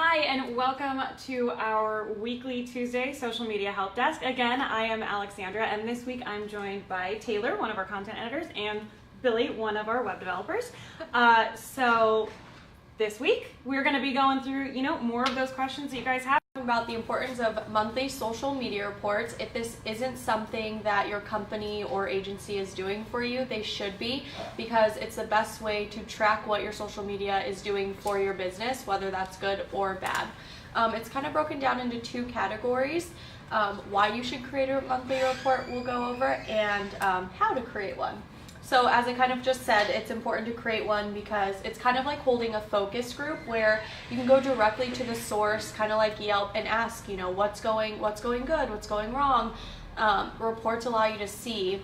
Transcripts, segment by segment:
Hi, and welcome to our weekly Tuesday social media help desk. Again, I am Alexandra, and this week I'm joined by Taylor, one of our content editors, and Billy, one of our web developers. So this week we're going to be going through, more of those questions that you guys have about the importance of monthly social media reports. If this isn't something that your company or agency is doing for you, they should be, because it's the best way to track what your social media is doing for your business, whether that's good or bad. It's kind of broken down into two categories. Why you should create a monthly report we'll go over, and how to create one. So as I kind of just said, it's important to create one because it's kind of like holding a focus group where you can go directly to the source, kind of like Yelp, and ask, what's going good, what's going wrong. Reports allow you to see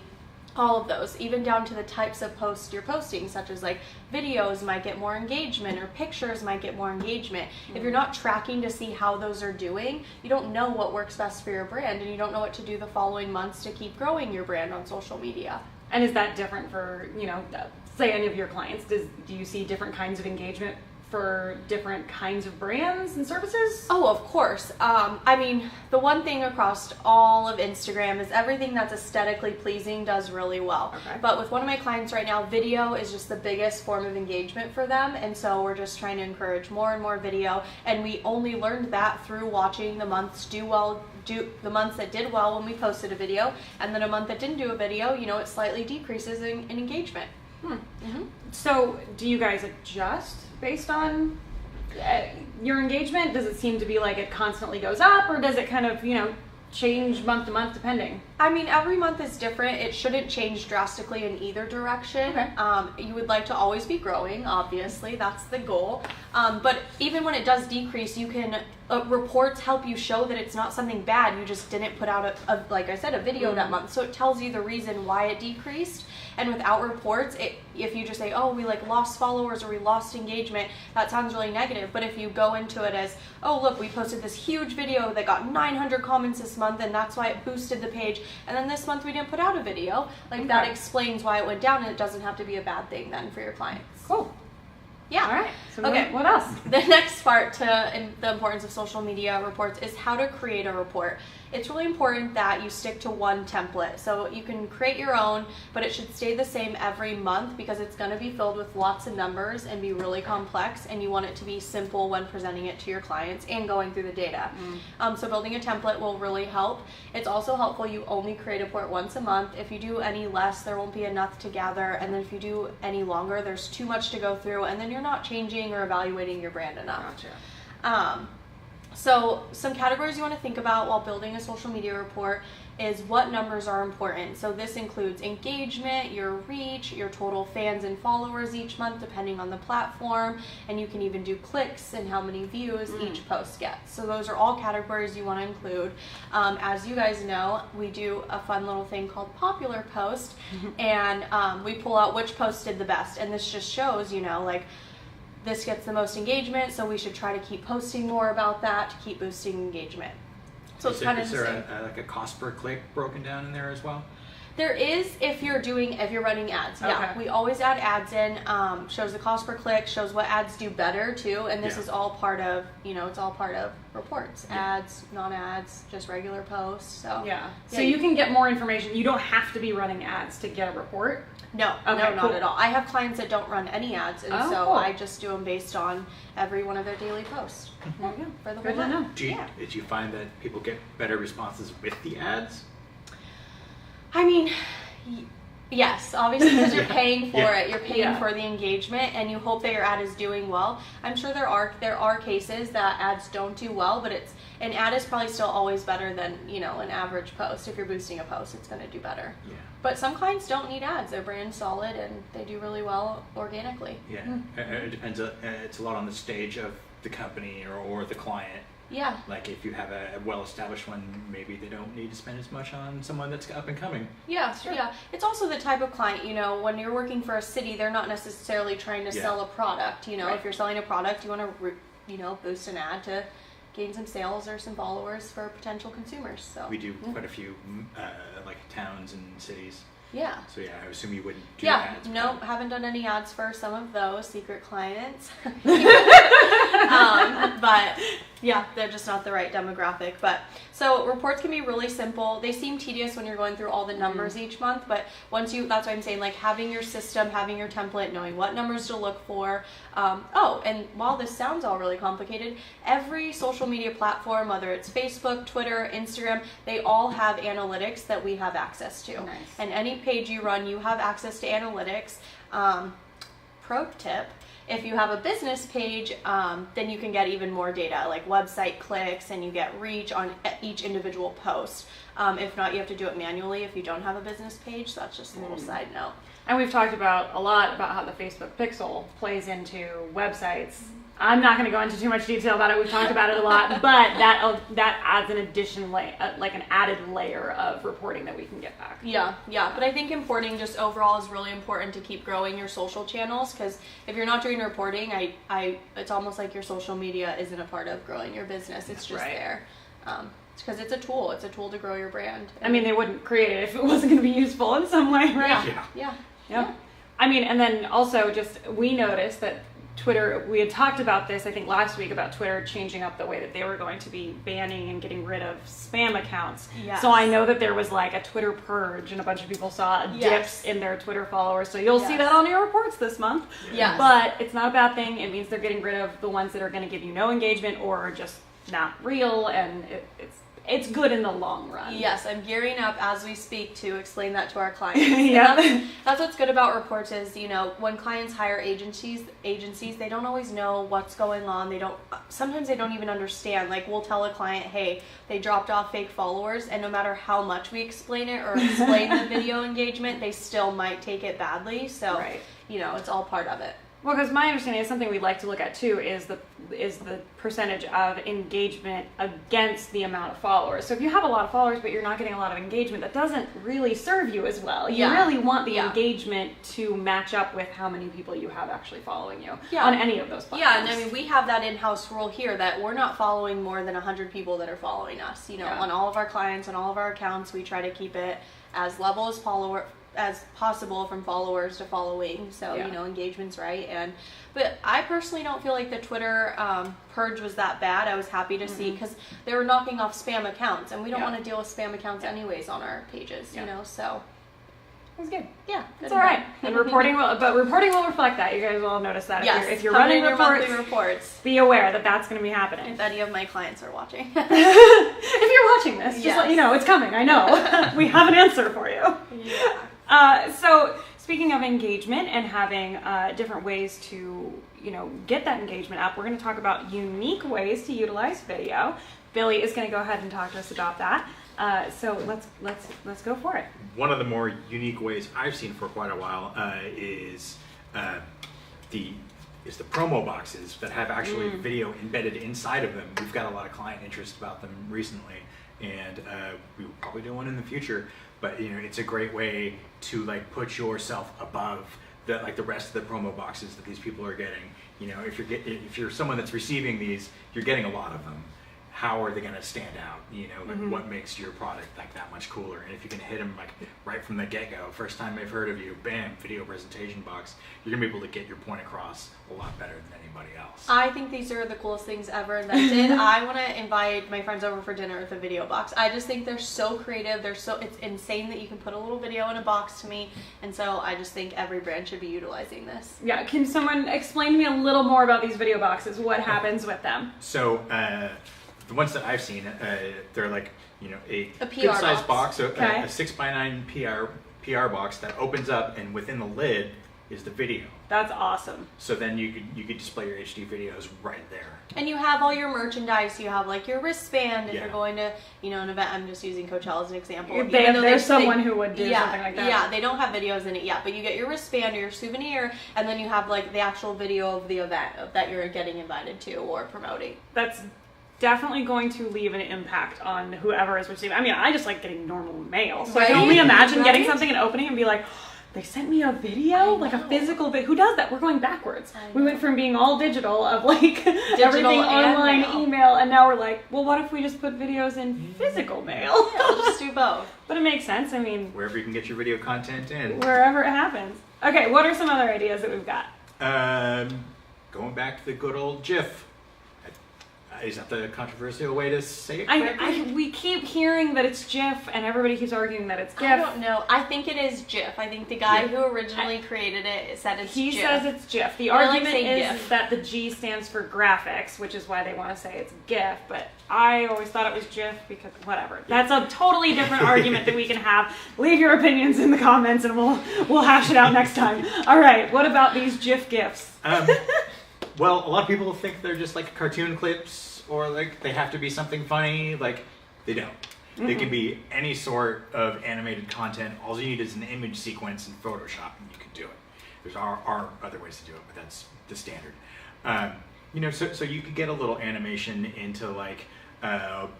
all of those, even down to the types of posts you're posting, such as like videos might get more engagement or pictures might get more engagement. If you're not tracking to see how those are doing, you don't know what works best for your brand, and you don't know what to do the following months to keep growing your brand on social media. And is that different for, say any of your clients? Do you see different kinds of engagement for different kinds of brands and services? Oh, of course. The one thing across all of Instagram is everything that's aesthetically pleasing does really well. Okay. But with one of my clients right now, video is just the biggest form of engagement for them, and so we're just trying to encourage more and more video. And we only learned that through watching the months the months that did well when we posted a video, and then a month that didn't do a video, it slightly decreases in engagement. Mm-hmm. So do you guys adjust based on your engagement? Does it seem to be like it constantly goes up, or does it kind of, change month to month depending? Every month is different. It shouldn't change drastically in either direction. Okay. You would like to always be growing, obviously, that's the goal. But even when it does decrease, you can, reports help you show that it's not something bad. You just didn't put out like I said, a video that month. So it tells you the reason why it decreased. And without reports, if you just say, oh, we lost followers or we lost engagement, that sounds really negative. But if you go into it as, oh, look, we posted this huge video that got 900 comments this month, and that's why it boosted the page. And then this month we didn't put out a video. That explains why it went down, and it doesn't have to be a bad thing then for your clients. Cool. Yeah. All right. So okay. What else? The next part to the importance of social media reports is how to create a report. It's really important that you stick to one template. So you can create your own, but it should stay the same every month because it's going to be filled with lots of numbers and be really complex, and you want it to be simple when presenting it to your clients and going through the data. So building a template will really help. It's also helpful you only create a report once a month. If you do any less, there won't be enough to gather, and then if you do any longer, there's too much to go through, and then you're not changing or evaluating your brand enough. Gotcha. So some categories you want to think about while building a social media report is what numbers are important. So this includes engagement, your reach, your total fans and followers each month depending on the platform, and you can even do clicks and how many views each post gets. So those are all categories you want to include. As you guys know, we do a fun little thing called popular post, and we pull out which post did the best, and this just shows, this gets the most engagement, so we should try to keep posting more about that to keep boosting engagement. So it's kind of is there a cost per click broken down in there as well? There is if you're running ads. Okay. Yeah, we always add ads in. Shows the cost per click, shows what ads do better too, and this is all part of it's all part of reports, ads, non-ads, just regular posts. So So you can get more information. You don't have to be running ads to get a report. No, okay, not at all. I have clients that don't run any ads, and so cool. I just do them based on every one of their daily posts. There you go. For the Good whole to know. month. Did you find that people get better responses with the ads? Yes, obviously, because you're paying for it. You're paying Yeah. for the engagement, and you hope that your ad is doing well. I'm sure there are cases that ads don't do well, but an ad is probably still always better than an average post. If you're boosting a post, it's going to do better. Yeah. But some clients don't need ads. Their brand's solid and they do really well organically. Yeah. It depends. It's a lot on the stage of the company or the client. Yeah. Like if you have a well-established one, maybe they don't need to spend as much on someone that's up and coming. Yeah, yeah. It's also the type of client, when you're working for a city, they're not necessarily trying to sell a product. Right. If you're selling a product, you want to, boost an ad to gain some sales or some followers for potential consumers. So We do quite a few like towns and cities. Yeah. So yeah, I assume you wouldn't do Yeah, ads. no, haven't done any ads for some of those secret clients. But yeah, they're just not the right demographic. But so reports can be really simple. They seem tedious when you're going through all the numbers each month, but once that's why I'm saying, like, having your system, having your template, knowing what numbers to look for. And while this sounds all really complicated, every social media platform, whether it's Facebook, Twitter, Instagram, they all have analytics that we have access to. Nice. And any page you run, you have access to analytics. Pro tip: if you have a business page, then you can get even more data, like website clicks, and you get reach on each individual post. If not, you have to do it manually if you don't have a business page. So that's just a little side note. And we've talked a lot about how the Facebook pixel plays into websites. I'm not going to go into too much detail about it. We've talked about it a lot, but that adds an addition, like an added layer of reporting that we can get back. Yeah. But I think reporting just overall is really important to keep growing your social channels, because if you're not doing reporting, it's almost like your social media isn't a part of growing your business. It's just there. Because it's a tool. It's a tool to grow your brand. I mean, they wouldn't create it if it wasn't going to be useful in some way, right? Yeah. I mean, and then also we noticed that Twitter, we had talked about this, I think last week, about Twitter changing up the way that they were going to be banning and getting rid of spam accounts. Yes. So I know that there was like a Twitter purge, and a bunch of people saw dips in their Twitter followers. So you'll see that on your reports this month. Yes. But it's not a bad thing. It means they're getting rid of the ones that are going to give you no engagement or are just not real, and it's good in the long run. Yes, I'm gearing up as we speak to explain that to our clients. That's what's good about reports is, when clients hire agencies, they don't always know what's going on. Sometimes they don't even understand. Like, we'll tell a client, hey, they dropped off fake followers, and no matter how much we explain it or explain the video engagement, they still might take it badly. So, it's all part of it. Well, because my understanding is something we'd like to look at too is the percentage of engagement against the amount of followers. So if you have a lot of followers but you're not getting a lot of engagement, that doesn't really serve you as well. You really want the engagement to match up with how many people you have actually following you on any of those platforms. Yeah, and I mean, we have that in-house rule here that we're not following more than 100 people that are following us. On all of our clients, on all of our accounts, we try to keep it as level as possible from followers to following, so engagement's right. But I personally don't feel like the Twitter purge was that bad. I was happy to see, because they were knocking off spam accounts, and we don't want to deal with spam accounts anyways on our pages. So it was good. Yeah, it's all right. And reporting will reflect that. You guys will notice that. Yes, if you're running reports, be aware that that's going to be happening. If any of my clients are watching. If you're watching this, just let you know it's coming. I know. We have an answer for you. So speaking of engagement and having different ways to get that engagement up, we're going to talk about unique ways to utilize video. Billy is going to go ahead and talk to us about that. So let's go for it. One of the more unique ways I've seen for quite a while is the promo boxes that have actually video embedded inside of them. We've got a lot of client interest about them recently, and we will probably do one in the future. But it's a great way to put yourself above the rest of the promo boxes that these people are getting. If you're someone that's receiving these, you're getting a lot of them. How are they going to stand out? What makes your product that much cooler? And if you can hit them right from the get-go, first time they've heard of you, bam, video presentation box, you're going to be able to get your point across a lot better than anybody else. I think these are the coolest things ever invented. I want to invite my friends over for dinner with a video box. I just think they're so creative. It's insane that you can put a little video in a box to me. And so I just think every brand should be utilizing this. Yeah, can someone explain to me a little more about these video boxes? What happens with them? So, the ones that I've seen, they're a good-sized box, a 6x9 PR box that opens up, and within the lid is the video. That's awesome. So then you could display your HD videos right there. And you have all your merchandise. You have your wristband if you're going to an event. I'm just using Coachella as an example. There's someone who would do something like that. Yeah, they don't have videos in it yet, but you get your wristband or your souvenir, and then you have the actual video of the event that you're getting invited to or promoting. That's definitely going to leave an impact on whoever is receiving. I mean, I just like getting normal mail, so I can only imagine getting something and opening and be like, oh, they sent me a video, a physical video. Who does that? We're going backwards. We went from being all digital of everything online, email, and now we're like, well, what if we just put videos in physical mail? Yeah, we'll just do do both. But it makes sense. I mean, Wherever you can get your video content in. wherever it happens. Okay, what are some other ideas that we've got? Going back to the good old GIF. Is that the controversial way to say it correctly? We keep hearing that it's GIF, and everybody keeps arguing that it's GIF. I don't know. I think it is GIF. I think the guy who originally created it said it's GIF. He says it's GIF. The I like argument saying is GIF. that the G stands for graphics, which is why they want to say it's GIF, but I always thought it was GIF because whatever. That's a totally different argument that we can have. Leave your opinions in the comments and we'll hash it out next time. All right, what about these GIFs? Well, a lot of people think they're just like cartoon clips or like they have to be something funny. Like, they don't. They can be any sort of animated content. All you need is an image sequence in Photoshop and you can do it. There's are other ways to do it, but that's the standard. You know, so you could get a little animation into like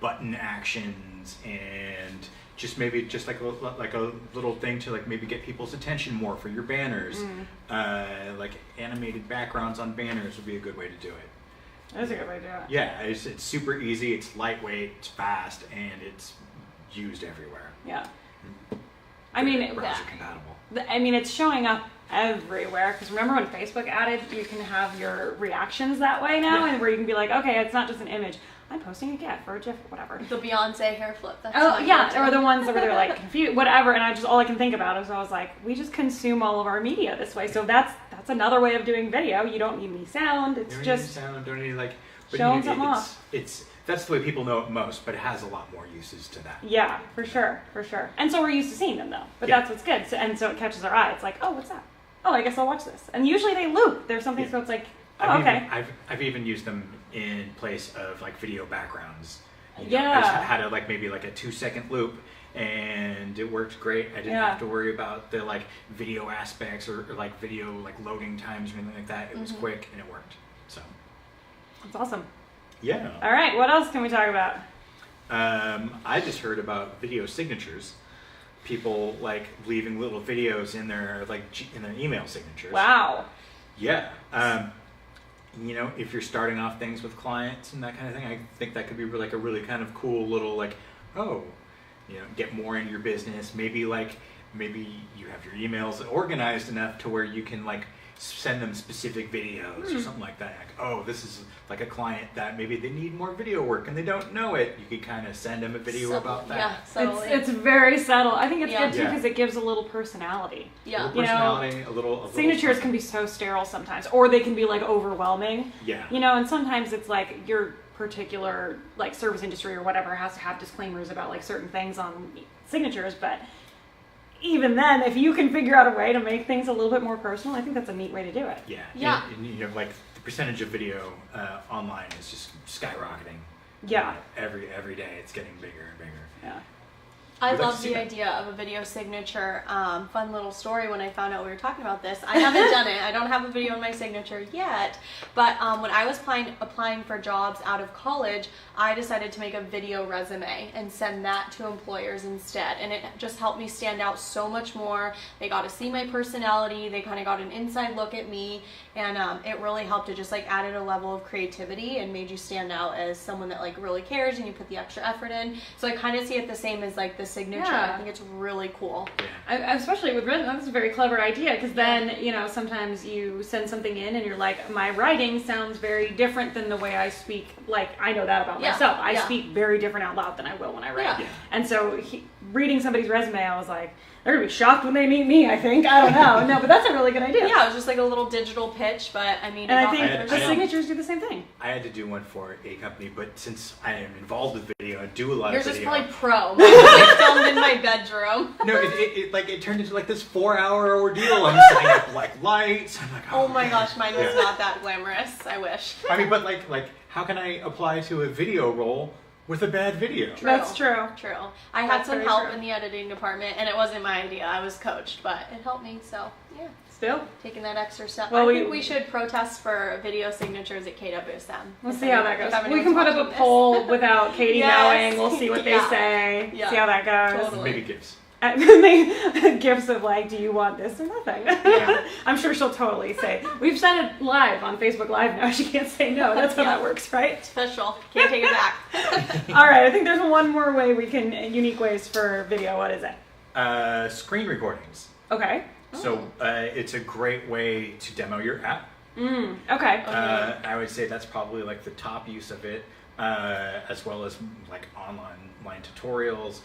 button actions and just maybe just like a little thing to like maybe get people's attention more for your banners. Like animated backgrounds on banners would be a good way to do it. That's a good way to do it. Yeah, it's super easy, it's lightweight, it's fast, and it's used everywhere. Yeah. I mean, browser compatible. I mean, it's showing up everywhere. Because remember when Facebook added, you can have your reactions that way now, and where you can be like, okay, it's not just an image. I'm posting a GIF or a GIF or whatever. The Beyonce hair flip. That's Oh yeah, or the ones where they're like confused, whatever. And all I can think about is I was like, we just consume all of our media this way. So that's another way of doing video. You don't need any sound. It's don't just need sound, don't need like showing something off. It's that's the way people know it most, but it has a lot more uses to that. Yeah, for sure. And so we're used to seeing them though. But that's what's good. So it catches our eye. It's like, oh, what's that? Oh, I guess I'll watch this. And usually they loop. There's something so it's like, oh, okay. I've even used them in place of like video backgrounds. You know, Yeah. I just had a maybe a 2-second loop, and it worked great. I didn't have to worry about the like video aspects or like video like loading times or anything like that. It was quick and it worked. So That's awesome. yeah. All right, what else can we talk about? I just heard about video signatures. People like leaving little videos in their in their email signatures. Wow. Yeah. You know, if you're starting off things with clients and that kind of thing, I think that could be like a really kind of cool little get more into your business. Maybe you have your emails organized enough to where you can like send them specific videos or something like that. Like, oh, this is like a client that maybe they need more video work and they don't know it. You could kind of send them a video about that. Yeah, subtly. It's very subtle. I think it's good too Yeah. because it gives a little personality. A Yeah. little personality, a little Signatures can be so sterile sometimes, or they can be like overwhelming. Yeah. You know, and sometimes it's like your particular like service industry or whatever has to have disclaimers about like certain things on signatures, but even then, if you can figure out a way to make things a little bit more personal, I think that's a neat way to do it. Yeah. Yeah. And, you know, like the percentage of video online is just skyrocketing. Yeah. Every day it's getting bigger and bigger. Yeah. I We'd like love to see the that. idea of a video signature. Fun little story when I found out we were talking about this. I haven't done it. I don't have a video in my signature yet. But when I was applying for jobs out of college, I decided to make a video resume and send that to employers instead. And it just helped me stand out so much more. They got to see my personality. They kind of got an inside look at me. And it really helped. It just like added a level of creativity and made you stand out as someone that like really cares and you put the extra effort in. So I kind of see it the same as like the signature. Yeah. I think it's really cool. Especially with written, that's a very clever idea because then, you know, sometimes you send something in and you're like, my writing sounds very different than the way I speak. Like, I know that about myself. I speak very different out loud than I will when I write. Yeah. And so reading somebody's resume, I was like, they're going to be shocked when they meet me, I think. I don't know. No, but that's a really good idea. Yeah, it was just like a little digital pitch, but I mean, And I think the signatures do the same thing. I had to do one for a company, but since I am involved with video, I do a lot yours of is video. probably pro. Mine was like filmed in my bedroom. No, it turned into like this 4-hour ordeal. I'm setting up like lights. I'm like, Oh my gosh, mine was not that glamorous. I wish. I mean, but like how can I apply to a video role with a bad video? True. That's true. True. I had That's some very help true. in the editing department, and it wasn't my idea. I was coached, but it helped me. So yeah, Still. taking that extra step. Well, I think we should protest for video signatures at KWSM. We'll see how that If goes. We anyone's can put up watching a this. poll without Katie Yes. knowing. We'll see what they Yeah. say. Yeah. See how that goes. Totally. Maybe gifts. And then they gifts of like, do you want this or nothing? Yeah. I'm sure she'll totally say, we've said it live on Facebook Live now. She can't say no. That's how that works, right? It's official. Can't take it back. All right. I think there's one more way we can, unique ways for video. What is it? Screen recordings. Okay. So it's a great way to demo your app. Okay. I would say that's probably like the top use of it, as well as like online tutorials,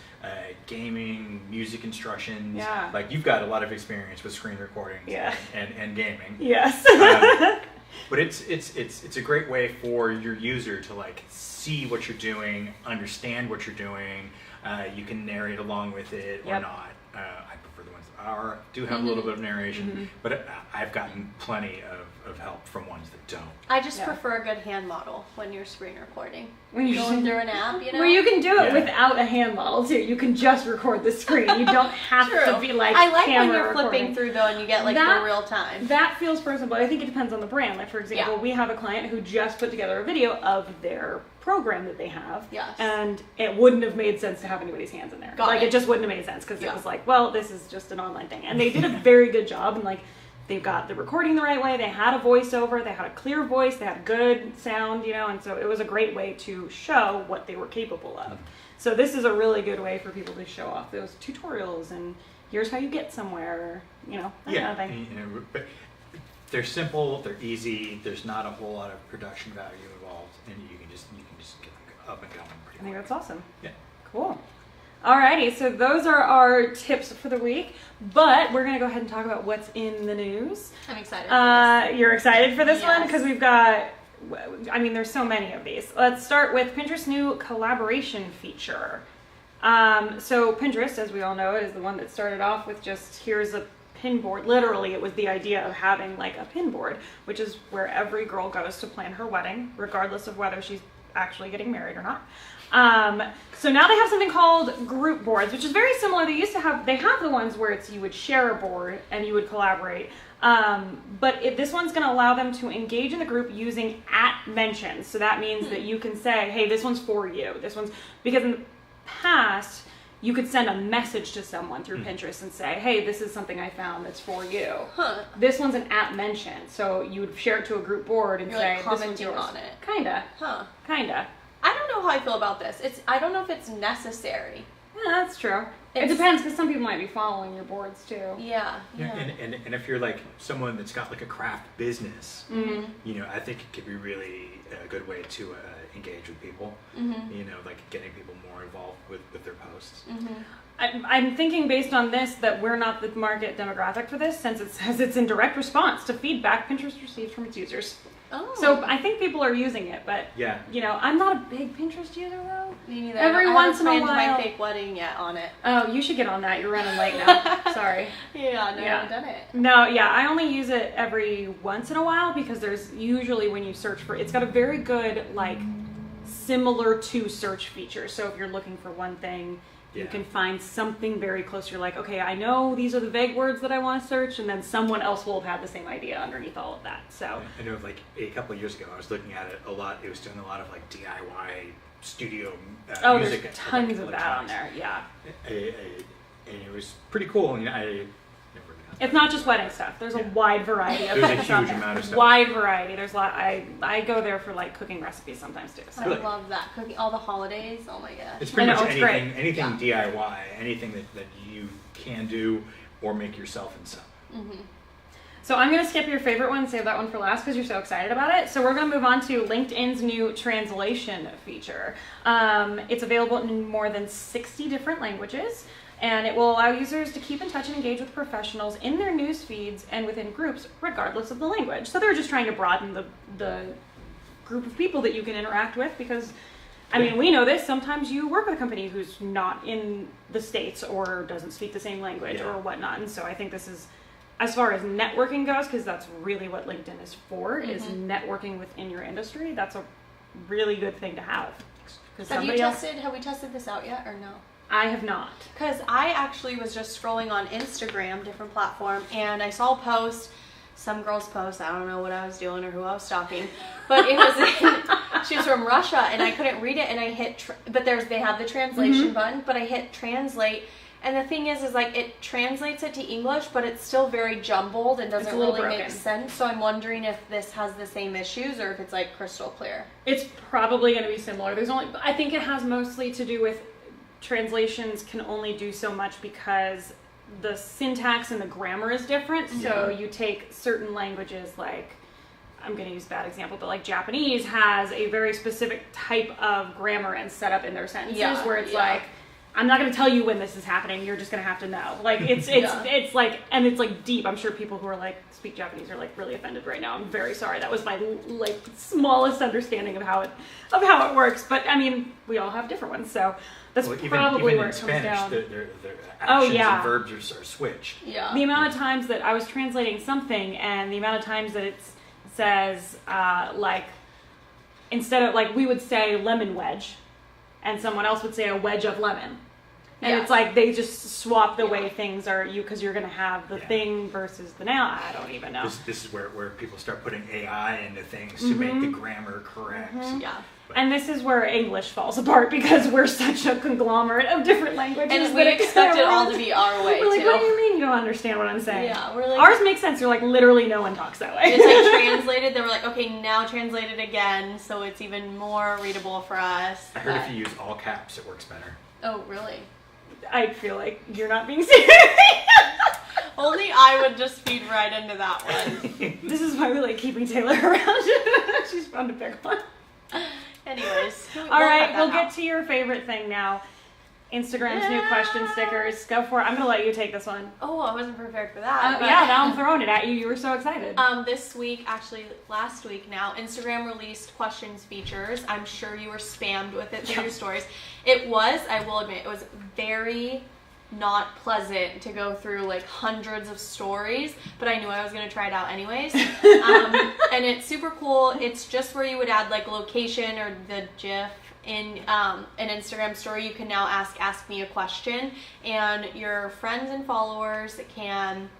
gaming, music instructions. Yeah. Like you've got a lot of experience with screen recordings and gaming. Yes. But it's a great way for your user to like see what you're doing, understand what you're doing. You can narrate along with it or not. I prefer the ones that do have a little bit of narration, but I've gotten plenty of help from ones that don't. I just prefer a good hand model when you're screen recording. When you're going through an app, Where you can do it without a hand model too. You can just record the screen. You don't have to be like I like when camera you're flipping recording. through though and you get like the real time. That feels personal, but I think it depends on the brand. Like for example, we have a client who just put together a video of their program that they have. Yes. And it wouldn't have made sense to have anybody's hands in there. It just wouldn't have made sense because it was like, well, this is just an online thing. And they did a very good job, and like they've got the recording the right way, they had a voiceover, they had a clear voice, they had good sound, and so it was a great way to show what they were capable of. So this is a really good way for people to show off those tutorials and here's how you get somewhere, that kind of thing. But they're simple, they're easy, there's not a whole lot of production value involved, and you can just get them up and going pretty I think that's awesome. Yeah. Cool. Alrighty, so those are our tips for the week, but we're going to go ahead and talk about what's in the news. I'm excited for this. You're excited for this one? Because we've got, there's so many of these. Let's start with Pinterest's new collaboration feature. So Pinterest, as we all know, is the one that started off with just, here's a pin board. Literally, it was the idea of having like a pin board, which is where every girl goes to plan her wedding, regardless of whether she's actually getting married or not. So now they have something called group boards, which is very similar. They have the ones where you would share a board and you would collaborate. But this one's going to allow them to engage in the group using @mentions. So that means that you can say, hey, this one's for you. Because in the past, you could send a message to someone through Pinterest and say, hey, this is something I found that's for you. This one's an @mention. So you would share it to a group board and say, like commenting on it. Kinda. Kinda. I don't know how I feel about this. I don't know if it's necessary. Yeah, that's true. It depends, because some people might be following your boards too. Yeah. And if you're like someone that's got like a craft business, I think it could be really a good way to engage with people. Like getting people more involved with their posts. I'm thinking based on this that we're not the market demographic for this, since it says it's in direct response to feedback Pinterest receives from its users. So I think people are using it, but I'm not a big Pinterest user though. Me neither. Every once in a while. I haven't planned my fake wedding yet on it. Oh, you should get on that. You're running late now. Sorry. I haven't done it. No, I only use it every once in a while because there's usually when you search for it's got a very good like similar to search feature. So if you're looking for one thing, you can find something very close. You're like, okay, I know these are the vague words that I want to search, and then someone else will have had the same idea underneath all of that. So I know, like a couple of years ago, I was looking at it a lot. It was doing a lot of like DIY studio music. There's tons of that on there. Yeah, and it was pretty cool. It's not just wedding stuff. There's a wide variety of There's things a on huge there. amount of stuff. Wide variety. There's a lot. I go there for like cooking recipes sometimes too. So. I love that. Cooking all the holidays. Oh my gosh. It's pretty much anything great. DIY, anything that you can do or make yourself in some. So I'm going to skip your favorite one, save that one for last because you're so excited about it. So we're going to move on to LinkedIn's new translation feature. It's available in more than 60 different languages, and it will allow users to keep in touch and engage with professionals in their news feeds and within groups, regardless of the language. So they're just trying to broaden the group of people that you can interact with because, we know this. Sometimes you work with a company who's not in the States or doesn't speak the same language or whatnot. And so I think this is, as far as networking goes, because that's really what LinkedIn is for, is networking within your industry. That's a really good thing to have. Have we tested this out yet or no? I have not. Because I actually was just scrolling on Instagram, different platform, and I saw a post, some girl's post, I don't know what I was doing or who I was stalking, but it was, she was from Russia, and I couldn't read it, and I hit, but they have the translation button, but I hit translate, And the thing is like it translates it to English, but it's still very jumbled and doesn't really make sense. So I'm wondering if this has the same issues or if it's like crystal clear. It's probably going to be similar. I think it has mostly to do with translations can only do so much because the syntax and the grammar is different. So you take certain languages, like, I'm going to use a bad example, but like Japanese has a very specific type of grammar and setup in their sentences where it's like, I'm not going to tell you when this is happening. You're just going to have to know. Like it's like, and it's like deep. I'm sure people who are like speak Japanese are like really offended right now. I'm very sorry. That was my like smallest understanding of how it works. But I mean, we all have different ones, so that's probably where it comes down. Their actions and verbs are switched. Yeah. The amount of times that I was translating something, and the amount of times that it says like instead of like we would say lemon wedge. And someone else would say a wedge of lemon. And it's like they just swap the way things are, because you're going to have the thing versus the noun. I don't even know. This is where people start putting AI into things to make the grammar correct. Yeah. And this is where English falls apart because we're such a conglomerate of different languages. And we expect it all to be our way, we're like, too. what do you mean you don't understand what I'm saying? Yeah, we're like... Ours makes sense. You're like, literally no one talks that way. It's like translated, then we're like, okay, now translate it again, so it's even more readable for us. I heard if you use all caps, it works better. Oh, really? I feel like you're not being serious. Only I would just feed right into that one. This is why we like keeping Taylor around. She's fun to pick on. Anyways. All right, we'll get to your favorite thing now. Instagram's new question stickers. Go for it. I'm going to let you take this one. Oh, I wasn't prepared for that. Yeah, now I'm throwing it at you. You were so excited. This week, actually last week now, Instagram released questions features. I'm sure you were spammed with it through your stories. It was, I will admit, it was very not pleasant to go through like hundreds of stories, but I knew I was going to try it out anyways. And it's super cool. It's just where you would add like location or the GIF in an Instagram story. You can now ask me a question, and your friends and followers can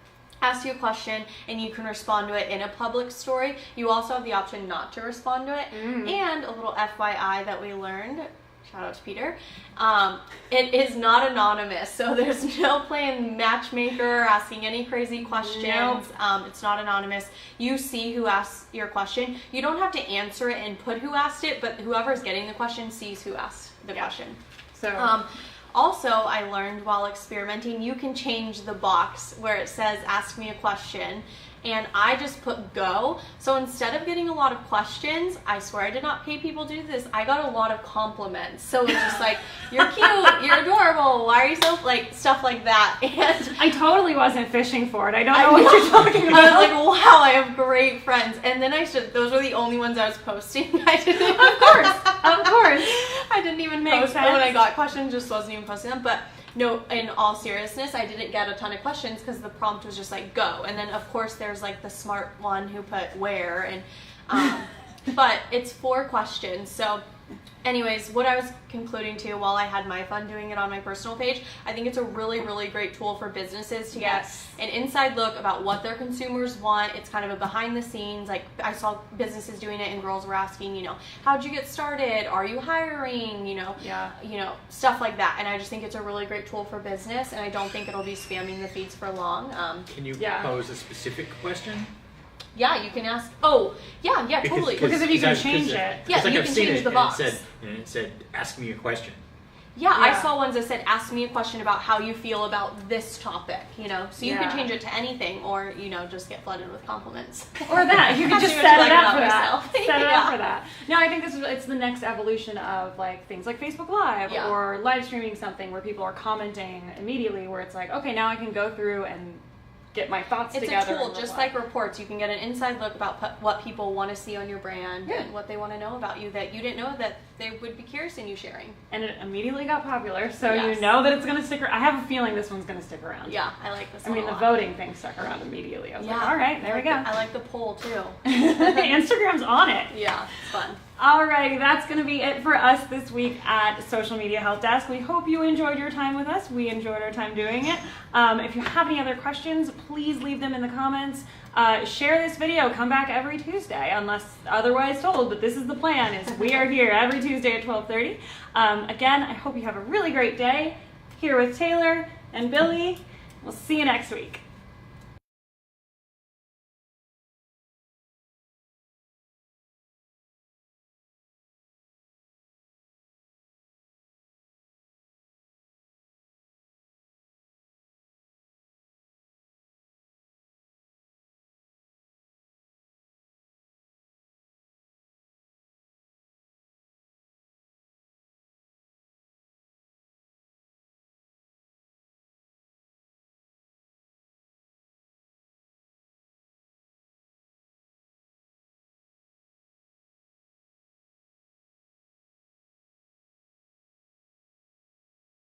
ask you a question and you can respond to it in a public story. You also have the option not to respond to it. And a little FYI that we learned, shout out to Peter, it is not anonymous, so there's no playing matchmaker, asking any crazy questions. Nope. It's not anonymous. You see who asked your question. You don't have to answer it and put who asked it, but whoever's getting the question sees who asked the question. So also, I learned while experimenting, you can change the box where it says ask me a question, and I just put go. So instead of getting a lot of questions, I swear I did not pay people to do this, I got a lot of compliments. So it's just like, you're cute, you're adorable, why are you so, like, stuff like that. And I totally wasn't fishing for it. I don't know what you're talking about. I was like, wow, I have great friends. And then those were the only ones I was posting. I didn't, of course. I didn't even post when I got questions, just wasn't even posting them. But no, in all seriousness, I didn't get a ton of questions because the prompt was just like go. And then of course there's like the smart one who put where, and but it's 4 questions. So anyways, what I was concluding to while I had my fun doing it on my personal page, I think it's a really, really great tool for businesses to get an inside look about what their consumers want. It's kind of a behind the scenes, like I saw businesses doing it and girls were asking, you know, how'd you get started? Are you hiring? You know, stuff like that. And I just think it's a really great tool for business, and I don't think it'll be spamming the feeds for long. Can you pose a specific question? Yeah, you can ask. Oh, yeah, totally. Because if you can change it. Yeah, like you I've can seen change it, the box. And it said, ask me a question. Yeah, I saw ones that said, ask me a question about how you feel about this topic, you know. So you can change it to anything, or, you know, just get flooded with compliments. Or that. You can just set it up for that. Set it up for that. No, I think it's the next evolution of, like, things like Facebook Live or live streaming something where people are commenting immediately, where it's like, okay, now I can go through and get my thoughts together. It's a tool, just like reports. You can get an inside look about what people want to see on your brand and what they want to know about you that you didn't know that they would be curious in you sharing. And it immediately got popular, so you know that it's going to stick around. I have a feeling this one's going to stick around. Yeah, I like this one. I mean, the voting thing stuck around immediately. I was like, all right, there we go. I like the poll, too. Instagram's on it. Yeah, it's fun. Alrighty, that's going to be it for us this week at Social Media Help Desk. We hope you enjoyed your time with us. We enjoyed our time doing it. If you have any other questions, please leave them in the comments. Share this video. Come back every Tuesday, unless otherwise told, but this is the plan, is we are here every Tuesday at 12:30. Again, I hope you have a really great day here with Taylor and Billy. We'll see you next week.